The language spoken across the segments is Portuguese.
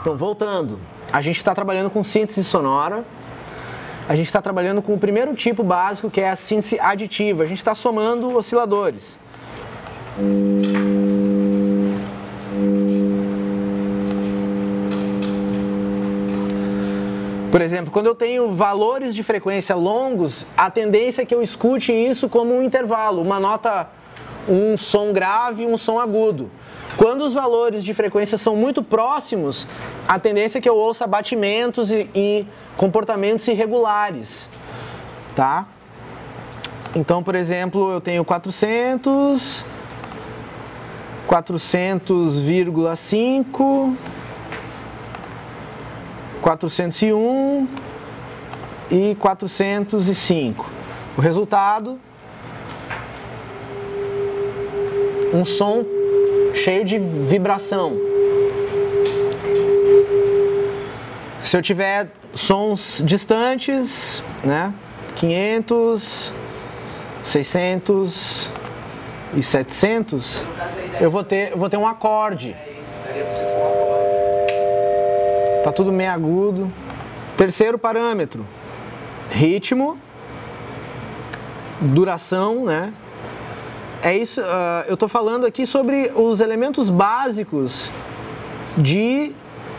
Então, voltando, a gente está trabalhando com síntese sonora, a gente está trabalhando com o primeiro tipo básico, que é a síntese aditiva. A gente está somando osciladores. Por exemplo, quando eu tenho valores de frequência longos, a tendência é que eu escute isso como um intervalo, uma nota, um som grave e um som agudo. Quando os valores de frequência são muito próximos, a tendência é que eu ouça batimentos e comportamentos irregulares, tá? Então, por exemplo, eu tenho 400, 400,5, 401 e 405. O resultado, um som cheio de vibração. Se eu tiver sons distantes, né, 500, 600 e 700, eu vou ter um acorde. Tá tudo meio agudo. Terceiro parâmetro, ritmo, duração, né? É isso, eu estou falando aqui sobre os elementos básicos de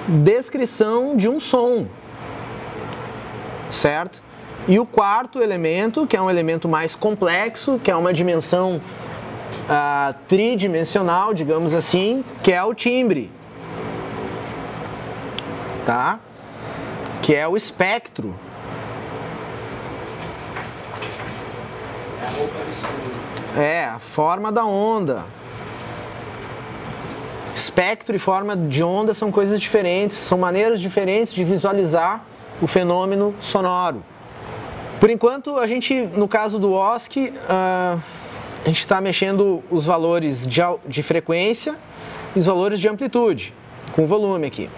descrição de um som, certo? E o quarto elemento, que é um elemento mais complexo, que é uma dimensão tridimensional, digamos assim, que é o timbre, tá? Que é o espectro. É a roupa do som. É, a forma da onda. Espectro e forma de onda são coisas diferentes, são maneiras diferentes de visualizar o fenômeno sonoro. Por enquanto, a gente, no caso do OSC, a gente está mexendo os valores de frequência e os valores de amplitude, com volume aqui.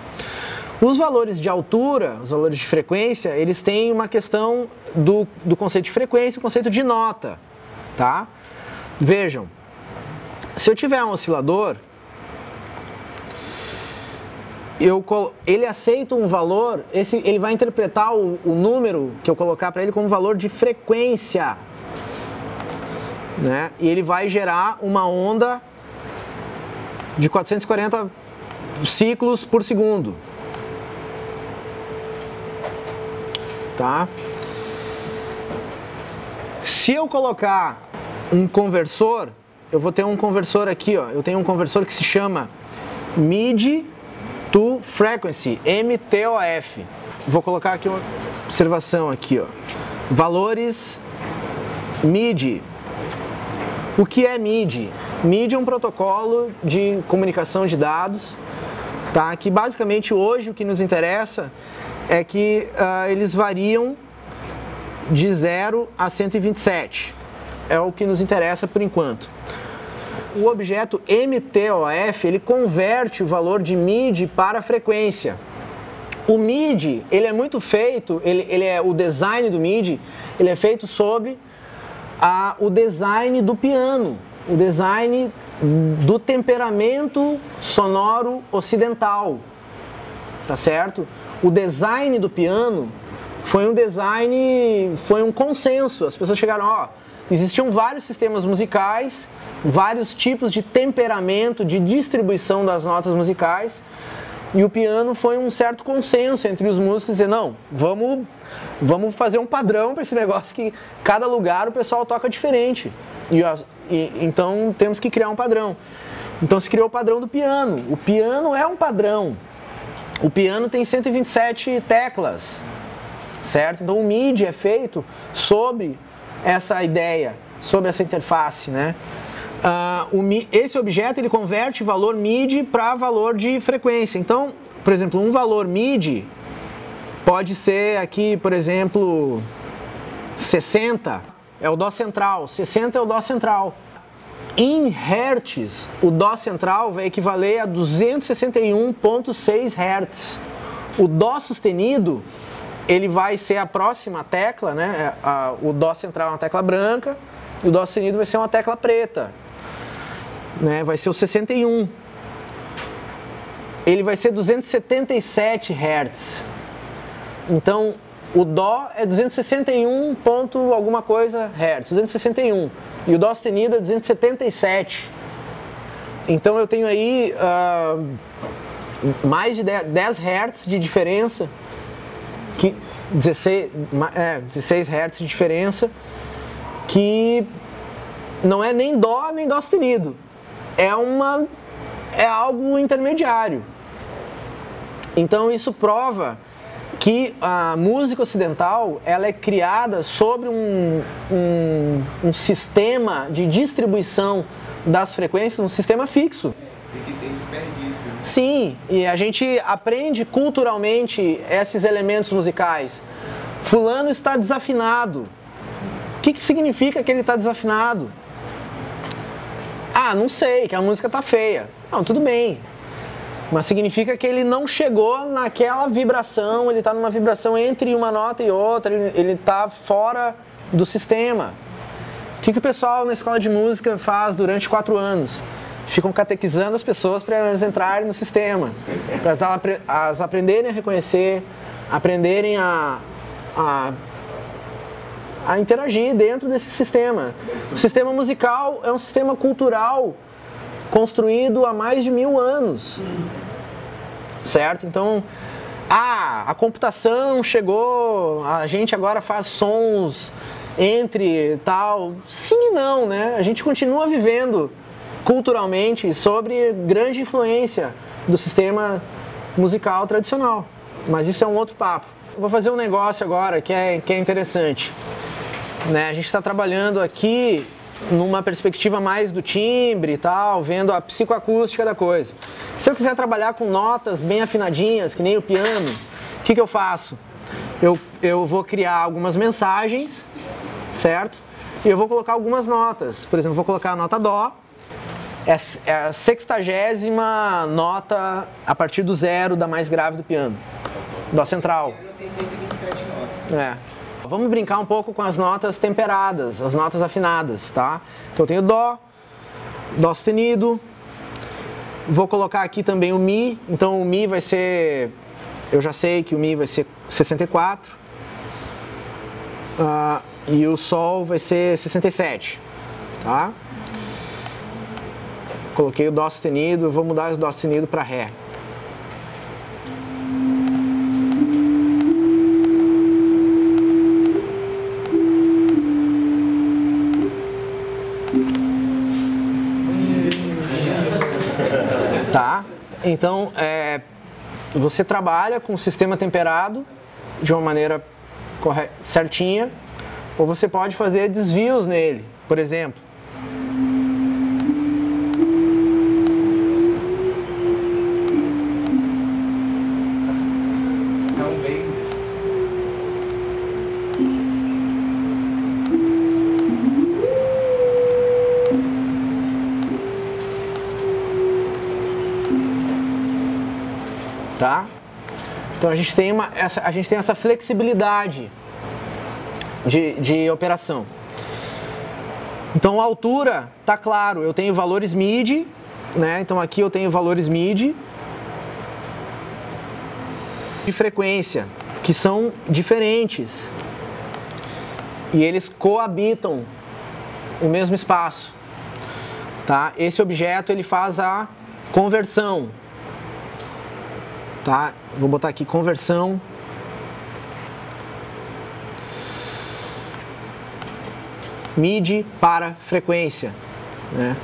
Os valores de altura, os valores de frequência, eles têm uma questão do conceito de frequência e o conceito de nota, tá? Vejam, se eu tiver um oscilador, ele aceita um valor, ele vai interpretar o número que eu colocar para ele como valor de frequência, né? E ele vai gerar uma onda de 440 ciclos por segundo, tá? Se eu colocar um conversor, eu vou ter um conversor aqui, ó. Eu tenho um conversor que se chama MIDI to Frequency, MTOF. Vou colocar aqui uma observação aqui, ó. Valores MIDI. O que é MIDI? MIDI é um protocolo de comunicação de dados, tá? Que basicamente hoje o que nos interessa é que eles variam de 0 a 127. É o que nos interessa por enquanto. O objeto MTOF, ele converte o valor de MIDI para frequência. O MIDI, ele é muito feito, o design do MIDI, ele é feito sobre o design do piano, o design do temperamento sonoro ocidental, tá certo? O design do piano foi um consenso. As pessoas chegaram, existiam vários sistemas musicais, vários tipos de temperamento, de distribuição das notas musicais, e o piano foi um certo consenso entre os músicos, dizer, não, vamos fazer um padrão para esse negócio que cada lugar o pessoal toca diferente, então temos que criar um padrão. Então se criou o padrão do piano. O piano é um padrão. O piano tem 127 teclas, certo? Então o MIDI é feito sobre essa ideia, sobre essa interface, né? Esse objeto, ele converte valor MIDI para valor de frequência. Então, por exemplo, um valor MIDI pode ser aqui, por exemplo, 60 é o Dó central, 60 é o Dó central. Em hertz, o Dó central vai equivaler a 261,6 Hz. O Dó sustenido, ele vai ser a próxima tecla, né? O Dó central é uma tecla branca e o Dó sustenido vai ser uma tecla preta, né? Vai ser o 61. Ele vai ser 277 Hz. Então, o Dó é 261 ponto alguma coisa Hz, 261. E o Dó sustenido é 277. Então eu tenho aí mais de 10 Hz de diferença. 16 Hz de diferença. Que não é nem Dó nem Dó sustenido. É algo intermediário. Então isso prova que a música ocidental ela é criada sobre um sistema de distribuição das frequências, um sistema fixo. Que tem desperdício. Sim, e a gente aprende culturalmente esses elementos musicais. Fulano está desafinado. O que significa que ele está desafinado? Ah, não sei, que a música está feia. Não, tudo bem. Mas significa que ele não chegou naquela vibração, ele está numa vibração entre uma nota e outra, ele está fora do sistema. O que o pessoal na escola de música faz durante 4 anos? Ficam catequizando as pessoas para elas entrarem no sistema, para elas aprenderem a reconhecer, aprenderem a interagir dentro desse sistema. O sistema musical é um sistema cultural construído há mais de 1000 anos, certo? Então, a computação chegou, a gente agora faz sons entre tal, sim e não, né? A gente continua vivendo culturalmente sobre grande influência do sistema musical tradicional, mas isso é um outro papo. Eu vou fazer um negócio agora que é interessante, né? A gente está trabalhando aqui numa perspectiva mais do timbre e tal, vendo a psicoacústica da coisa. Se eu quiser trabalhar com notas bem afinadinhas, que nem o piano, o que eu faço? Eu vou criar algumas mensagens, certo? E eu vou colocar algumas notas. Por exemplo, vou colocar a nota Dó, é a 60ª nota a partir do 0 da mais grave do piano. Dó central. Tem 127 notas. É. Vamos brincar um pouco com as notas temperadas, as notas afinadas, tá? Então eu tenho Dó, Dó sustenido, vou colocar aqui também o Mi, então o Mi vai ser, eu já sei que o Mi vai ser 64, e o Sol vai ser 67, tá? Coloquei o Dó sustenido, eu vou mudar o Dó sustenido para Ré. Tá? Então, você trabalha com o sistema temperado de uma maneira certinha, ou você pode fazer desvios nele, por exemplo. Tá? Então a gente tem essa flexibilidade de operação. Então a altura, tá claro, eu tenho valores MIDI, né? Então aqui eu tenho valores MIDI de frequência, que são diferentes. E eles coabitam o mesmo espaço. Tá? Esse objeto ele faz a conversão. Tá? Vou botar aqui conversão. MIDI para frequência, né?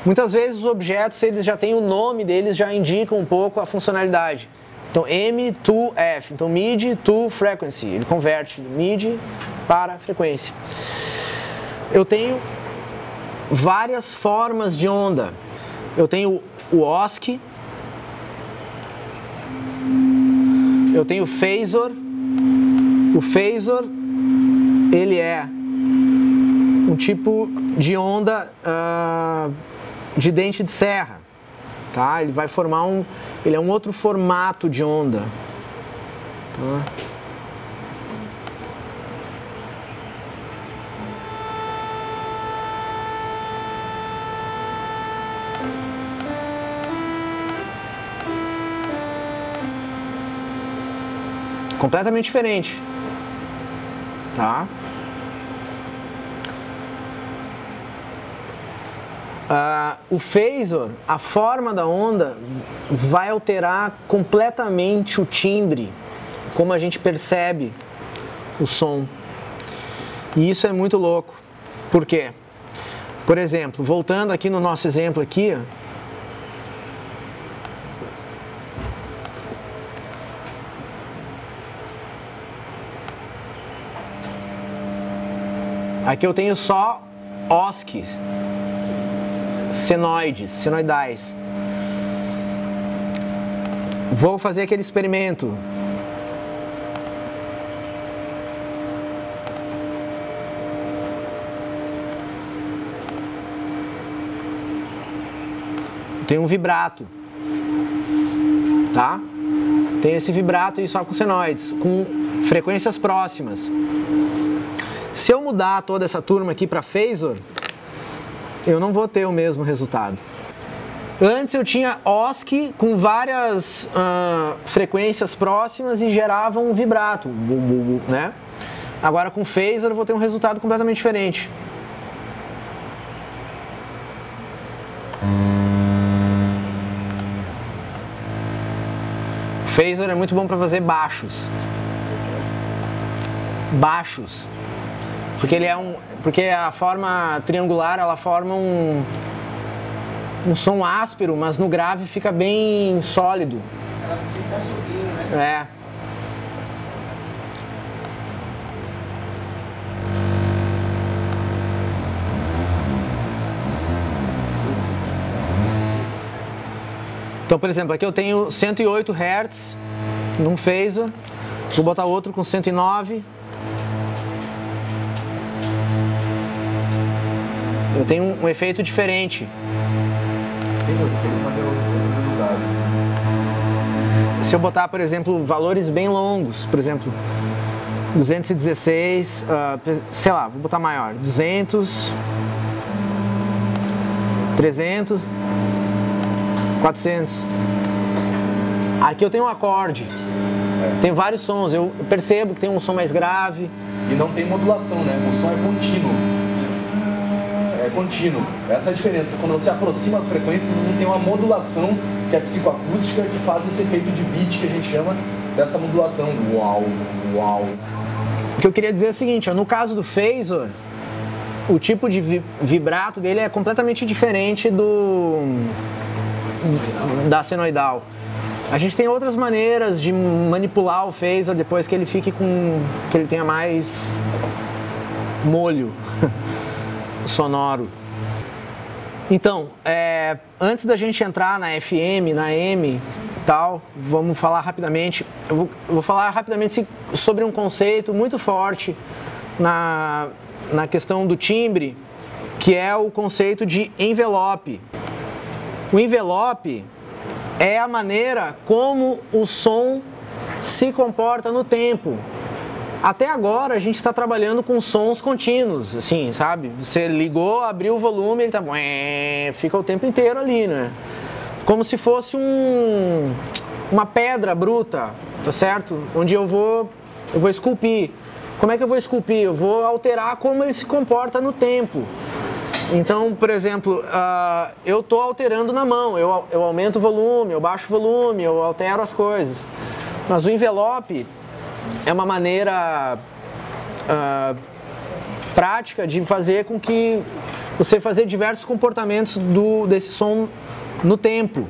Muitas vezes os objetos eles já têm o nome deles, já indicam um pouco a funcionalidade. Então M to F, então MIDI to frequency, ele converte MIDI para frequência. Eu tenho várias formas de onda. Eu tenho o OSC, eu tenho o Phasor. O Phasor, ele é um tipo de onda de dente de serra, tá? Ele vai formar ele é um outro formato de onda, tá? Completamente diferente, tá? O phasor, a forma da onda, vai alterar completamente o timbre, como a gente percebe o som. E isso é muito louco. Por quê? Por exemplo, voltando aqui no nosso exemplo aqui, ó, aqui eu tenho só OSC, senoidais. Vou fazer aquele experimento. Tem um vibrato, tá? Tem esse vibrato aí só com senoides, com frequências próximas. Se eu mudar toda essa turma aqui para phasor, eu não vou ter o mesmo resultado. Antes eu tinha OSC com várias frequências próximas e gerava um vibrato, né? Agora com phasor eu vou ter um resultado completamente diferente. Phasor é muito bom para fazer baixos. Porque porque a forma triangular, ela forma um som áspero, mas no grave fica bem sólido. Ela sempre tá subindo, né? É. Então, por exemplo, aqui eu tenho 108 Hz num phasor, vou botar outro com 109. Eu tenho um efeito diferente. Tem um efeito, mas é outro resultado. Se eu botar, por exemplo, valores bem longos, por exemplo, 216, sei lá, vou botar maior, 200, 300, 400. Aqui eu tenho um acorde, tem vários sons, eu percebo que tem um som mais grave. E não tem modulação, né? O som é contínuo. É contínuo. Essa é a diferença. Quando você aproxima as frequências, você tem uma modulação, que é psicoacústica, que faz esse efeito de beat que a gente chama dessa modulação. Uau, uau. O que eu queria dizer é o seguinte, ó, no caso do phasor, o tipo de vibrato dele é completamente diferente da senoidal. A gente tem outras maneiras de manipular o phasor depois que ele fique que ele tenha mais molho sonoro. Então, antes da gente entrar na FM, na M e tal, vamos falar rapidamente. Eu vou falar rapidamente sobre um conceito muito forte na questão do timbre, que é o conceito de envelope. O envelope é a maneira como o som se comporta no tempo. Até agora a gente está trabalhando com sons contínuos, assim, sabe? Você ligou, abriu o volume, ele tá... fica o tempo inteiro ali, né? Como se fosse uma pedra bruta, tá certo? Onde eu vou esculpir. Como é que eu vou esculpir? Eu vou alterar como ele se comporta no tempo. Então, por exemplo, eu estou alterando na mão, eu aumento o volume, eu baixo o volume, eu altero as coisas. Mas o envelope é uma maneira prática de fazer com que você fazer diversos comportamentos desse som no tempo.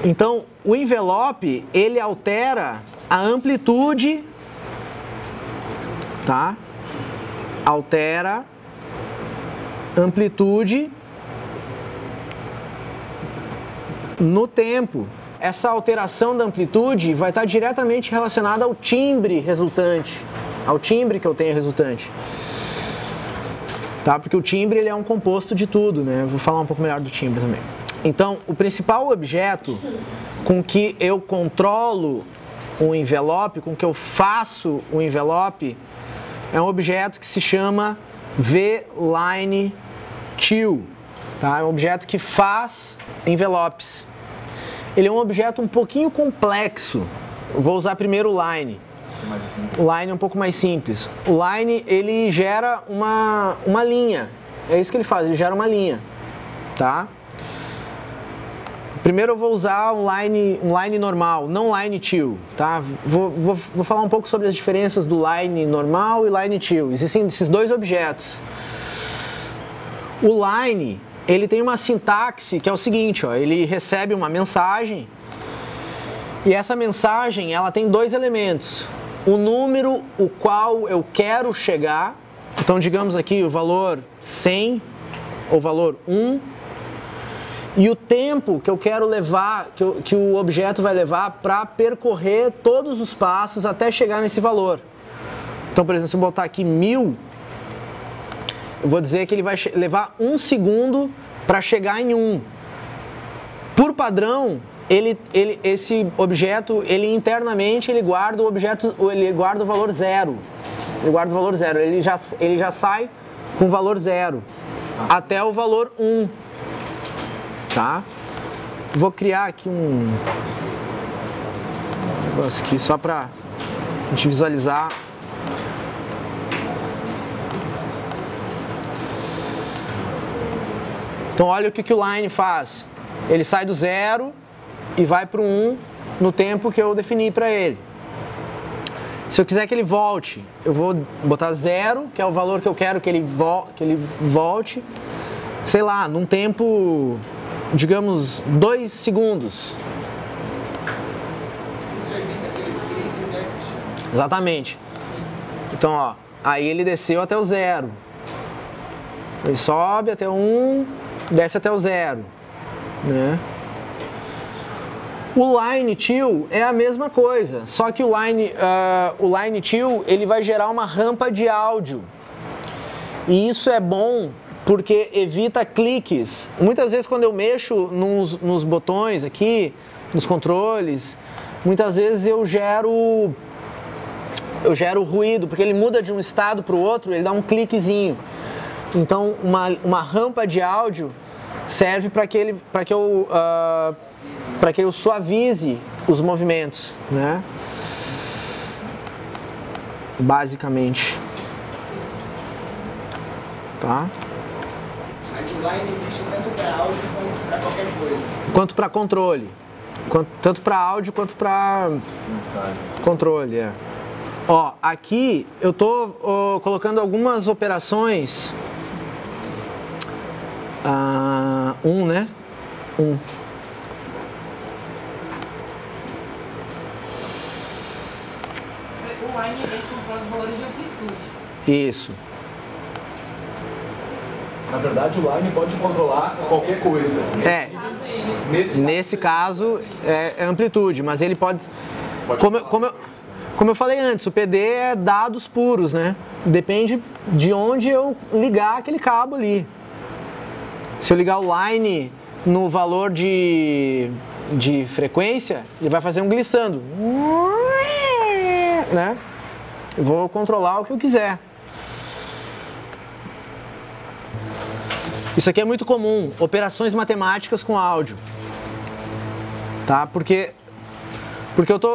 Então, o envelope, ele altera a amplitude, tá? Altera amplitude no tempo. Essa alteração da amplitude vai estar diretamente relacionada ao timbre resultante, ao timbre que eu tenho resultante. tá? Porque o timbre ele é um composto de tudo, né? Eu vou falar um pouco melhor do timbre também. Então, o principal objeto com que eu controlo o envelope, com que eu faço o envelope, é um objeto que se chama VLine Tool, tá? É um objeto que faz envelopes. Ele é um objeto um pouquinho complexo. Eu vou usar primeiro o line. O line é um pouco mais simples. O line, ele gera uma linha. É isso que ele faz, ele gera uma linha, tá? Primeiro eu vou usar um line normal, não line tool, tá? Vou falar um pouco sobre as diferenças do line normal e line tool. Existem esses dois objetos. O line, ele tem uma sintaxe que é o seguinte, ó, ele recebe uma mensagem e essa mensagem, ela tem dois elementos. O número o qual eu quero chegar, então digamos aqui o valor 100 ou valor 1, e o tempo que eu quero levar, que o objeto vai levar para percorrer todos os passos até chegar nesse valor. Então, por exemplo, se eu botar aqui 1000, eu vou dizer que ele vai levar 1 segundo para chegar em 1. Por padrão, esse objeto, ele internamente ele guarda o valor 0. Ele guarda o valor 0. Ele já sai com o valor 0 até o valor 1. Tá? Vou criar aqui um negócio aqui só para a gente visualizar. Então olha o que o line faz. Ele sai do 0 e vai para o 1 no tempo que eu defini para ele. Se eu quiser que ele volte, eu vou botar 0, que é o valor que eu quero que ele volte, sei lá, num tempo, digamos, 2 segundos. Isso evita aqueles cliques, né? Exatamente. Então, ó, aí ele desceu até o 0. Ele sobe até o 1, desce até o 0, né? O line tool é a mesma coisa, só que o line tool ele vai gerar uma rampa de áudio. E isso é bom porque evita cliques. Muitas vezes quando eu mexo nos botões aqui, nos controles, muitas vezes eu gero ruído, porque ele muda de um estado para o outro, ele dá um cliquezinho. Então uma rampa de áudio serve para que eu suavize os movimentos, né? Basicamente. Tá? Mas o line existe tanto para áudio quanto para qualquer coisa. Quanto para controle. Tanto para áudio quanto para controle, é. Ó, aqui eu tô colocando algumas operações. Né? O line ele controla os valores de amplitude. Isso. Na verdade, o line pode controlar qualquer coisa. Nesse caso é amplitude, mas ele pode como eu falei antes, o PD é dados puros, né? Depende de onde eu ligar aquele cabo ali. Se eu ligar o line no valor de frequência, ele vai fazer um glissando, né? Eu vou controlar o que eu quiser. Isso aqui é muito comum, operações matemáticas com áudio, tá? Porque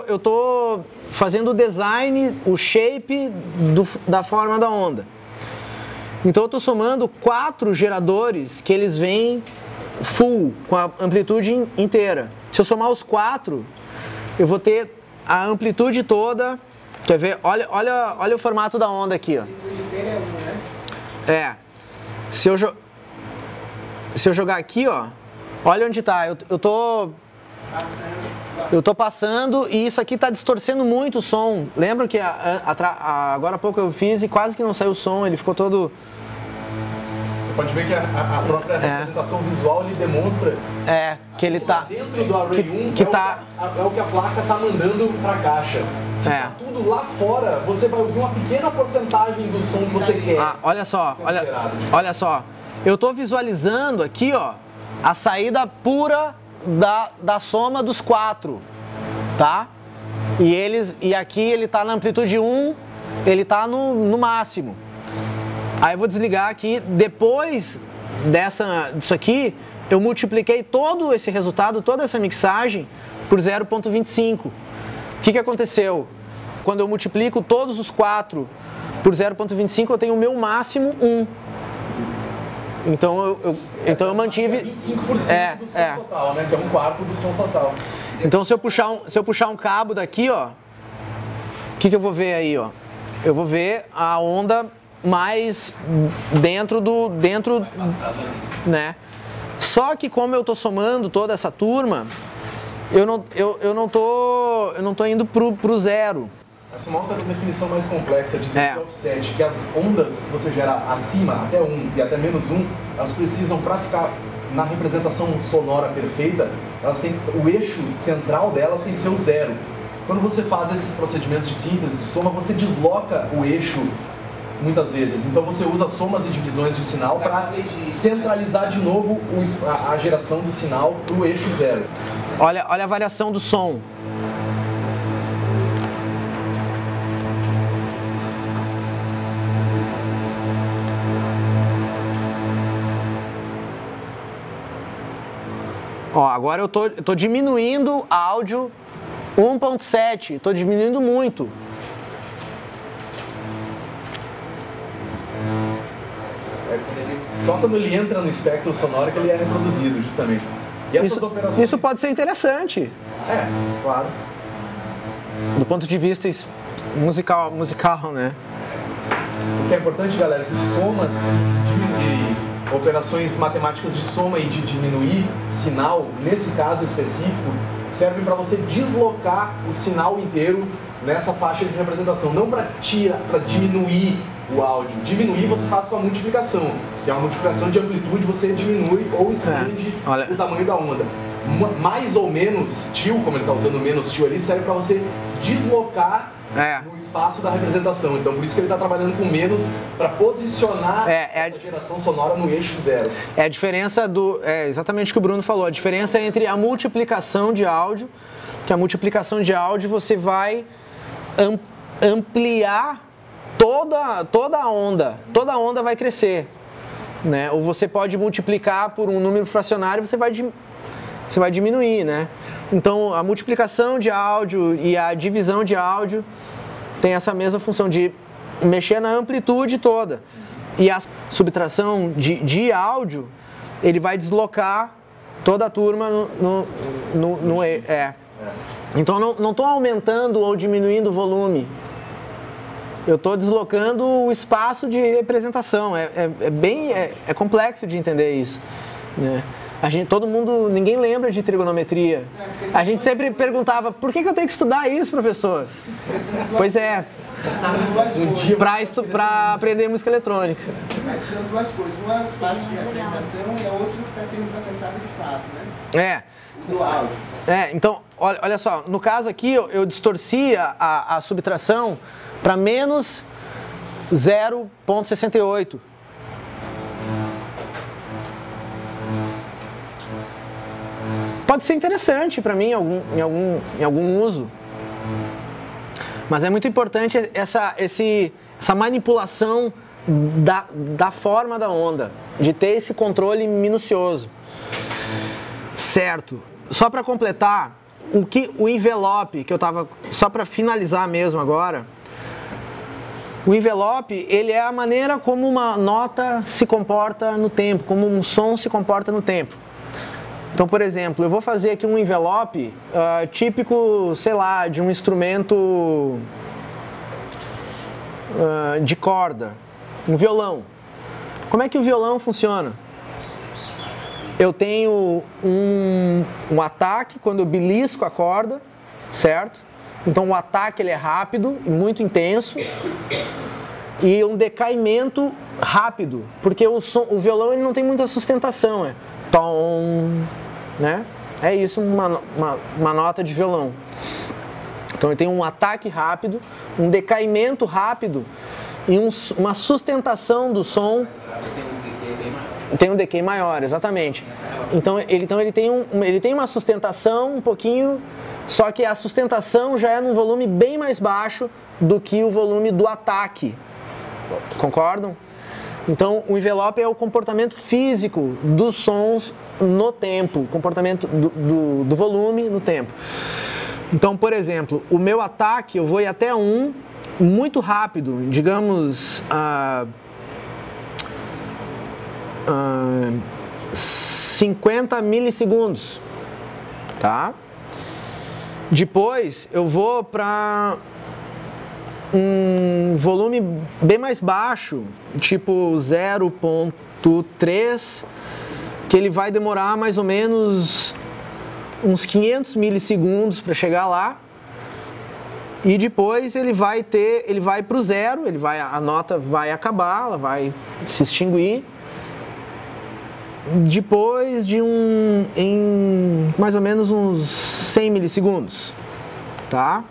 eu tô fazendo o design, o shape da forma da onda. Então eu estou somando 4 geradores que eles vêm full, com a amplitude inteira. Se eu somar os 4, eu vou ter a amplitude toda. Quer ver? Olha o formato da onda aqui, ó. A amplitude inteira é 1, né? É. Se eu jogar aqui, ó, olha onde tá. Eu tô passando e isso aqui tá distorcendo muito o som. Lembra que agora há pouco eu fiz e quase que não saiu o som, ele ficou todo... Você pode ver que a própria representação visual ele demonstra que ele tá dentro do Array 1 é o que a placa está mandando para a caixa. Se tá tudo lá fora, você vai ouvir uma pequena porcentagem do som que você quer. Olha só. Eu estou visualizando aqui, ó, a saída pura da soma dos 4, tá? E aqui ele está na amplitude 1, ele está no máximo. Aí eu vou desligar aqui, depois disso aqui, eu multipliquei todo esse resultado, toda essa mixagem por 0,25. O que aconteceu? Quando eu multiplico todos os 4 por 0,25, eu tenho o meu máximo 1. Então eu mantive... 25% do som total, né? Que é um quarto do som total. Então se eu puxar um cabo daqui, ó, o que eu vou ver aí, ó? Eu vou ver a onda mais dentro, né? Só que como eu tô somando toda essa turma, eu não tô indo pro zero. Essa é uma outra definição mais complexa de desse offset, que as ondas que você gera acima, até 1 e até menos 1, elas precisam, para ficar na representação sonora perfeita, o eixo central delas tem que ser o 0. Quando você faz esses procedimentos de síntese, de soma, você desloca o eixo muitas vezes. Então você usa somas e divisões de sinal para centralizar de novo a geração do sinal para o eixo 0. Olha a variação do som. Ó, agora eu tô diminuindo áudio 1.7, tô diminuindo muito. Só quando ele entra no espectro sonoro que ele é reproduzido, justamente. E essas operações... Isso pode ser interessante. Claro. Do ponto de vista musical, né? O que é importante, galera, é que somas e operações matemáticas de soma e de diminuir sinal, nesse caso específico, servem para você deslocar o sinal inteiro nessa faixa de representação, não para diminuir o áudio. Diminuir você faz com a multiplicação, que é uma multiplicação de amplitude, você diminui ou expande o tamanho da onda. Mais ou menos tio, como ele está usando menos tio ali, serve para você deslocar no espaço da representação. Então por isso que ele está trabalhando com menos para posicionar essa geração sonora no eixo 0. É a diferença exatamente o que o Bruno falou, a diferença entre a multiplicação de áudio, que a multiplicação de áudio você vai ampliar toda a onda vai crescer, né? Ou você pode multiplicar por um número fracionário, você vai diminuir, né? Então a multiplicação de áudio e a divisão de áudio tem essa mesma função de mexer na amplitude toda. E a subtração de áudio, ele vai deslocar toda a turma Então não estou aumentando ou diminuindo o volume. Eu estou deslocando o espaço de representação. É complexo de entender isso, né? Ninguém lembra de trigonometria. A gente sempre perguntava, por que eu tenho que estudar isso, professor? Pois é, para aprender música eletrônica. Mas são duas coisas, um é o espaço de representação e a outra que está sendo processado de fato, né? Do áudio. Então, olha só, no caso aqui eu distorci a subtração para menos 0,68. Pode ser interessante para mim em algum uso, mas é muito importante essa manipulação da forma da onda, de ter esse controle minucioso. Certo. Só para completar, o envelope que eu estava, só para finalizar mesmo agora, o envelope, ele é a maneira como uma nota se comporta no tempo, como um som se comporta no tempo. Então, por exemplo, eu vou fazer aqui um envelope típico, sei lá, de um instrumento de corda, um violão. Como é que o violão funciona? Eu tenho um ataque quando eu belisco a corda, certo? Então o ataque ele é rápido e muito intenso. e um decaimento rápido, porque o violão ele não tem muita sustentação, é tom, né? É isso, uma nota de violão. Então ele tem um ataque rápido, um decaimento rápido e uma sustentação do som. Tem um decay maior, exatamente. Então ele tem uma sustentação um pouquinho, só que a sustentação já é num volume bem mais baixo do que o volume do ataque. Concordam? Então o envelope é o comportamento físico dos sons no tempo, o comportamento do volume no tempo. Então, por exemplo, o meu ataque eu vou ir até 1 muito rápido, digamos 50 milissegundos, tá? Depois eu vou para um volume bem mais baixo, tipo 0.3, que ele vai demorar mais ou menos uns 500 milissegundos para chegar lá. E depois ele vai para o zero, a nota vai acabar, ela vai se extinguir. Depois de em mais ou menos uns 100 milissegundos, tá?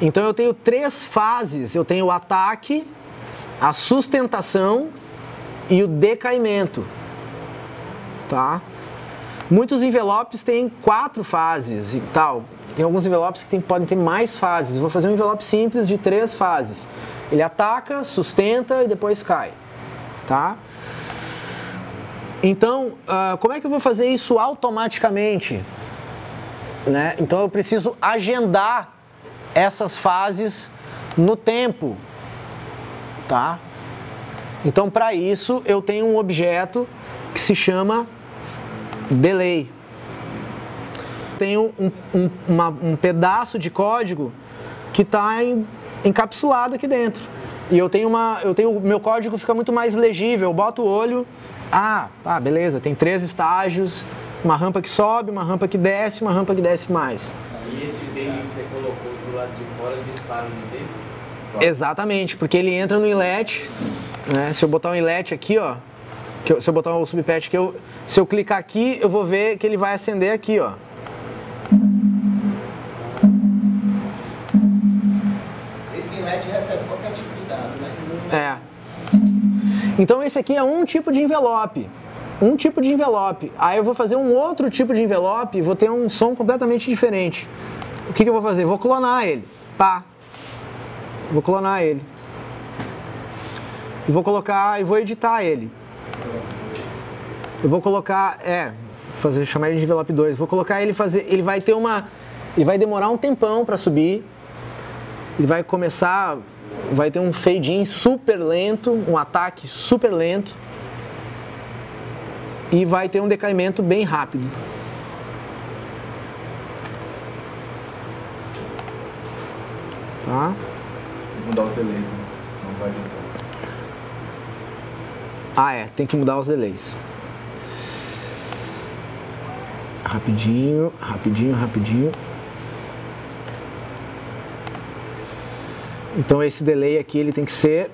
Então eu tenho 3 fases, eu tenho o ataque, a sustentação e o decaimento, tá? Muitos envelopes têm 4 fases e tal. Tem alguns envelopes que podem ter mais fases. Vou fazer um envelope simples de 3 fases. Ele ataca, sustenta e depois cai, tá? Então, como é que eu vou fazer isso automaticamente? Né? Então eu preciso agendar essas fases no tempo, tá? Então para isso eu tenho um objeto que se chama delay. Tenho um pedaço de código que está encapsulado aqui dentro. E o meu código fica muito mais legível. Eu boto o olho, beleza, tem 3 estágios, uma rampa que sobe, uma rampa que desce, uma rampa que desce mais. E esse delay que você colocou do lado de fora dispara no tempo? Exatamente, porque ele entra no inlet, né? Se eu botar um inlet aqui, ó, se eu botar o subpatch aqui, se eu clicar aqui, eu vou ver que ele vai acender aqui, ó. Esse inlet recebe qualquer tipo de dado, né? Então esse aqui é um tipo de envelope. Um tipo de envelope. Aí eu vou fazer um outro tipo de envelope e vou ter um som completamente diferente. O que eu vou fazer? Vou clonar ele. Vou clonar ele. E vou colocar, e vou editar ele. Eu vou colocar, chamar ele de envelope 2. Vou colocar ele ele vai demorar um tempão para subir. Ele vai ter um fade-in super lento, um ataque super lento. E vai ter um decaimento bem rápido. Tá? Mudar os delays, né? Senão vai adiantar. Tem que mudar os delays. Rapidinho. Então esse delay aqui ele tem que ser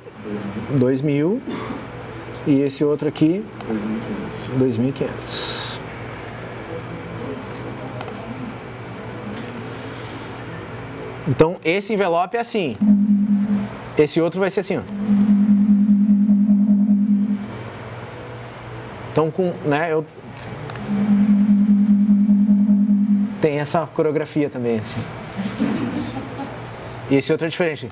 2000 e esse outro aqui 2500. Então esse envelope é assim. Esse outro vai ser assim, ó. Então tem essa coreografia também assim. E esse outro é diferente.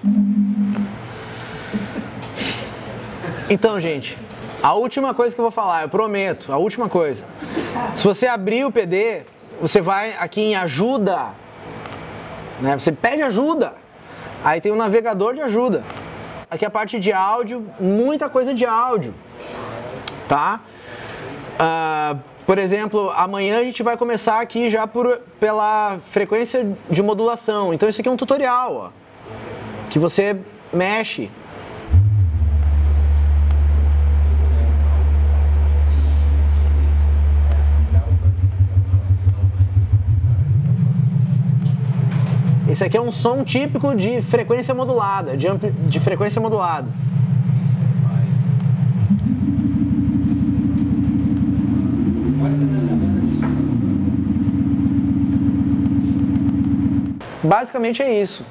Então, gente, a última coisa que eu vou falar, eu prometo, a última coisa. Se você abrir o PD, você vai aqui em ajuda, né? Você pede ajuda. Aí tem um navegador de ajuda. Aqui a parte de áudio, muita coisa de áudio, tá? Por exemplo, amanhã a gente vai começar aqui já pela frequência de modulação. Então isso aqui é um tutorial, ó, que você mexe. Isso aqui é um som típico de frequência modulada, de frequência modulada. Basicamente é isso.